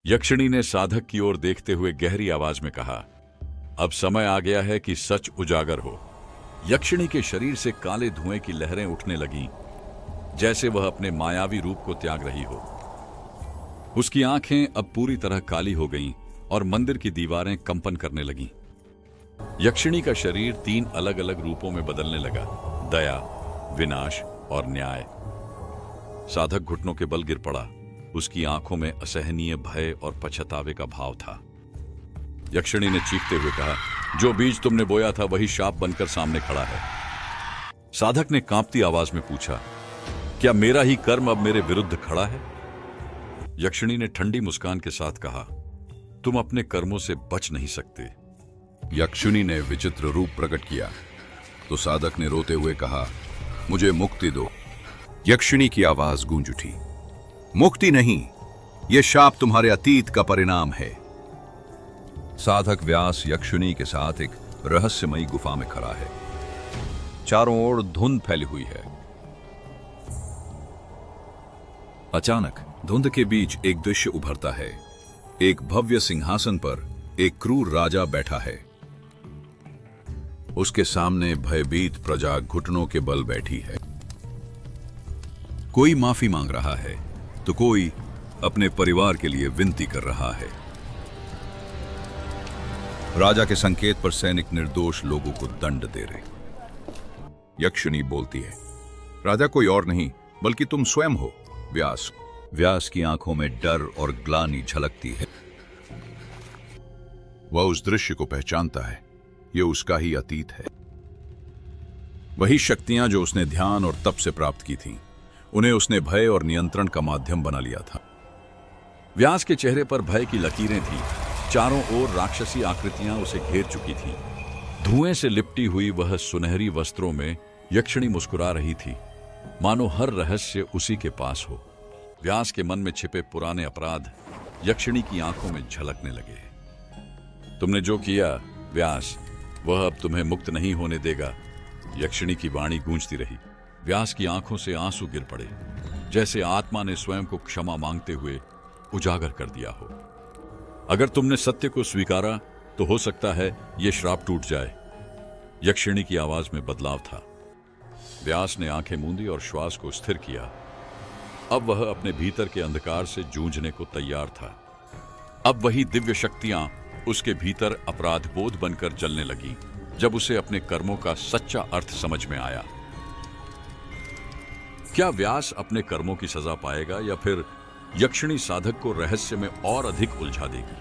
यक्षिणी ने साधक की ओर देखते हुए गहरी आवाज में कहा, अब समय आ गया है कि सच उजागर हो। यक्षिणी के शरीर से काले धुएं की लहरें उठने लगीं, जैसे वह अपने मायावी रूप को त्याग रही हो। उसकी आंखें अब पूरी तरह काली हो गईं और मंदिर की दीवारें कंपन करने लगीं। यक्षिणी का शरीर 3 अलग अलग रूपों में बदलने लगा, दया, विनाश और न्याय। साधक घुटनों के बल गिर पड़ा। उसकी आंखों में असहनीय भय और पछतावे का भाव था। यक्षिणी ने चीखते हुए कहा, जो बीज तुमने बोया था वही शाप बनकर सामने खड़ा है। साधक ने कांपती आवाज में पूछा, क्या मेरा ही कर्म अब मेरे विरुद्ध खड़ा है? यक्षिणी ने ठंडी मुस्कान के साथ कहा, तुम अपने कर्मों से बच नहीं सकते। यक्षिणी ने विचित्र रूप प्रकट किया तो साधक ने रोते हुए कहा, मुझे मुक्ति दो। यक्षिणी की आवाज गूंज उठी, मुक्ति नहीं, यह शाप तुम्हारे अतीत का परिणाम है। साधक व्यास यक्षिणी के साथ एक रहस्यमयी गुफा में खड़ा है। चारों ओर धुंध फैली हुई है। अचानक धुंध के बीच एक दृश्य उभरता है। एक भव्य सिंहासन पर एक क्रूर राजा बैठा है। उसके सामने भयभीत प्रजा घुटनों के बल बैठी है। कोई माफी मांग रहा है तो कोई अपने परिवार के लिए विनती कर रहा है। राजा के संकेत पर सैनिक निर्दोष लोगों को दंड दे रहे। यक्षिणी बोलती है, राजा कोई और नहीं बल्कि तुम स्वयं हो। व्यास की आंखों में डर और ग्लानि झलकती है। वह उस दृश्य को पहचानता है, यह उसका ही अतीत है। वही शक्तियां जो उसने ध्यान और तप से प्राप्त की थीं, उन्हें उसने भय और नियंत्रण का माध्यम बना लिया था। व्यास के चेहरे पर भय की लकीरें थीं। चारों ओर राक्षसी आकृतियां उसे घेर चुकी थीं। धुएं से लिपटी हुई वह सुनहरी वस्त्रों में यक्षिणी मुस्कुरा रही थी, मानो हर रहस्य उसी के पास हो। व्यास के मन में छिपे पुराने अपराध यक्षिणी की आंखों में झलकने लगे। तुमने जो किया व्यास, वह अब तुम्हें मुक्त नहीं होने देगा। यक्षिणी की वाणी गूंजती रही। व्यास की आंखों से आंसू गिर पड़े, जैसे आत्मा ने स्वयं को क्षमा मांगते हुए उजागर कर दिया हो। अगर तुमने सत्य को स्वीकारा तो हो सकता है यह श्राप टूट जाए। यक्षिणी की आवाज में बदलाव था। व्यास ने आंखें मूंदी और श्वास को स्थिर किया। अब वह अपने भीतर के अंधकार से जूझने को तैयार था। अब वही दिव्य शक्तियां उसके भीतर अपराध बोध बनकर जलने लगी, जब उसे अपने कर्मों का सच्चा अर्थ समझ में आया। क्या व्यास अपने कर्मों की सजा पाएगा या फिर यक्षिणी साधक को रहस्य में और अधिक उलझा देगी?